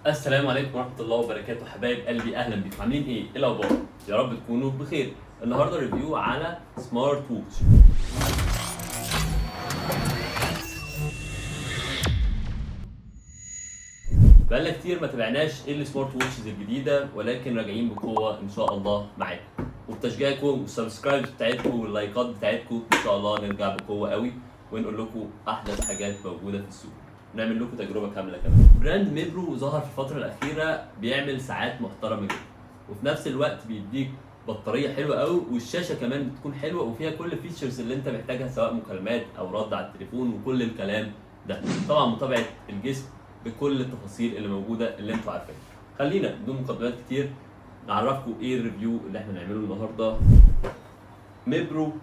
السلام عليكم ورحمة الله وبركاته حبايب قلبي، أهلا بيكم. عاملين إيه؟ إيه الأخبار؟ يا رب تكونوا بخير. النهاردة ريفيو على سمارت ووتش. بقالنا كتير ما تابعناش إيه السمارت ووتشز الجديدة، ولكن راجعين بقوة إن شاء الله معاكم. وبتشجيعكم والسبسكرايبز بتاعتكم واللايكات بتاعتكم إن شاء الله نرجع بقوة قوي ونقول لكم أحدث حاجات موجودة في السوق. نعمل لكم تجربه كامله كمان. براند ميبرو ظهر في الفتره الاخيره بيعمل ساعات محترمه جدا، وفي نفس الوقت بيديك بطاريه حلوه قوي، والشاشه كمان بتكون حلوه وفيها كل الفيتشرز اللي انت محتاجها سواء مكالمات او رد على التليفون وكل الكلام ده. طبعا متابعه الجسم بكل التفاصيل اللي موجوده اللي انتوا عارفينها. خلينا بدون مقدمات كتير نعرفكم ايه الريفيو اللي احنا هنعمله النهارده. ميبرو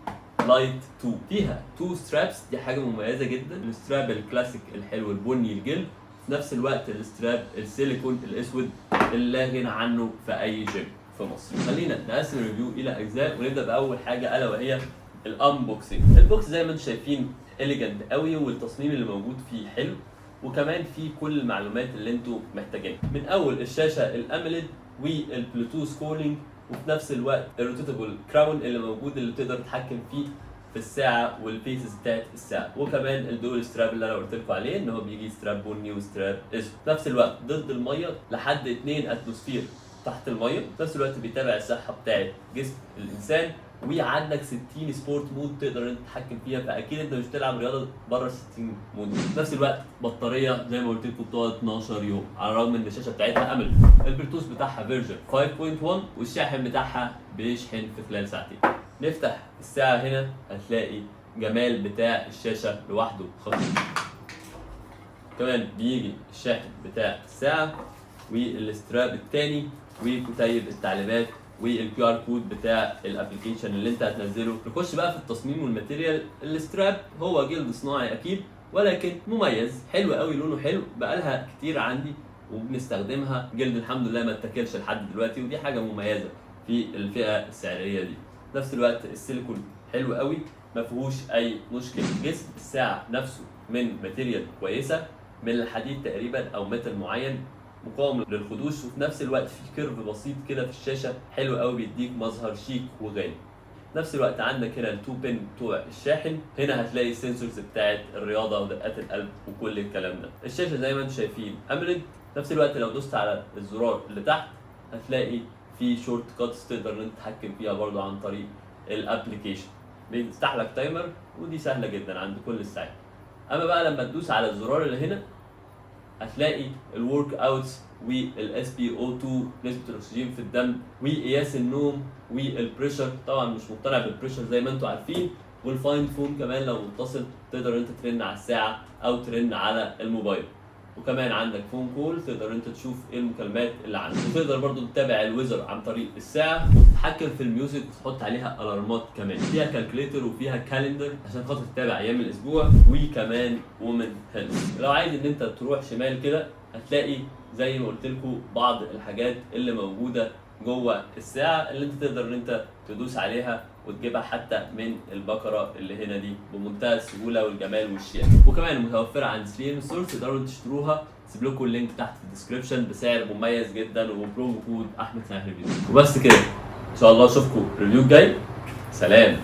لايت 2 فيها 2 سترابس، دي حاجه مميزه جدا. الستراب الكلاسيك الحلو البني الجلد، في نفس الوقت الستراب السيليكون الاسود اللي لا غنى عنه في اي جيم في مصر. خلينا نقسم الريفيو الى اجزاء ونبدا باول حاجه الا وهي الانبوكسنج. البوكس زي ما انتم شايفين اليجنت قوي، والتصميم اللي موجود فيه حلو، وكمان فيه كل المعلومات اللي انتم محتاجينها. من اول الشاشه الاميليد والبلوتوث كولينج، وفي نفس الوقت الروتيتابل كراون اللي موجود اللي تقدر تتحكم فيه في الساعه والفيسز بتاعت الساعه، وكمان الدول ستراب اللي انا قلت لكم عليه ان هو بيجي ستراب بني وستراب اسود. في نفس الوقت ضد الميه لحد 2 اتموسفير تحت الميه، في نفس الوقت بيتابع الصحه بتاعت جسم الانسان، وعندك 60 سبورت مود تقدر انت تتحكم فيها، فاكيد انت مش بتلعب رياضه بره ال 60 مود. في نفس الوقت بطاريه زي ما قلت لكم بتقعد 12 يوم على الرغم ان الشاشه بتاعتها امل. البلوتوث بتاعها فيرجن 5.1، والشاحن بتاعها بيشحن في خلال ساعتين. نفتح الساعه هنا هتلاقي جمال بتاع الشاشه لوحده خطير. كمان بيجي الشاحن بتاع الساعه والستراب الثاني وكتيب التعليمات والكيو ار كود بتاع الابلكيشن اللي انت هتنزله. نخش بقى في التصميم والماتيريال. الستراب هو جلد صناعي اكيد، ولكن مميز حلو قوي، لونه حلو، بقالها كتير عندي وبنستخدمها. جلد الحمد لله ما اتاكلش لحد دلوقتي، ودي حاجه مميزه في الفئه السعريه دي. في نفس الوقت السيليكون حلو قوي ما فيهوش اي مشكله. جسم الساعه نفسه من ماتيريال كويسه، من الحديد تقريبا او ميتال معين مقاوم للخدوش، وفي نفس الوقت في كيرف بسيط كده في الشاشه حلو قوي بيديك مظهر شيك وغالي. في نفس الوقت عندك هنا التو بين بتوع الشاحن، هنا هتلاقي السنسورز بتاعت الرياضه ودقات القلب وكل الكلام ده. الشاشه زي ما انتم شايفين اموليد. في نفس الوقت لو دوست على الزرار اللي تحت هتلاقي في شورت كاتس تقدر ان انت تتحكم فيها برضو عن طريق الابلكيشن. بيفتح لك تايمر ودي سهله جدا عند كل الساعات. اما بقى لما تدوس على الزرار اللي هنا هتلاقي الورك اوتس والاس بي او 2 نسبه الاكسجين في الدم وقياس النوم والبريشر. طبعا مش مقتنع بالبريشر زي ما انتم عارفين. والفاين فون كمان لو متصل تقدر انت ترن على الساعه او ترن على الموبايل. وكمان عندك فون كول تقدر انت تشوف ايه المكالمات اللي عندك، وتقدر برضو تتابع الويزر عن طريق الساعه، وتتحكم في الميوزك وتحط عليها الارمات. كمان فيها كالكوليتر وفيها كالندر عشان خاطر تتابع ايام الاسبوع، وكمان وومن هيلث. لو عايز ان انت تروح شمال كده هتلاقي زي ما قلت لكم بعض الحاجات اللي موجوده جوه الساعه اللي انت تقدر ان انت تدوس عليها وتجيبها حتى من البكره اللي هنا دي بمنتهى السهوله والجمال والشياكه. وكمان متوفره عند سليم ستورز تقدروا تشتروها. سيب لكم اللينك تحت في الديسكربشن بسعر مميز جدا وبرومو كود احمد سهل ريفيو. وبس كده، ان شاء الله اشوفكم الريفيو الجاي. سلام.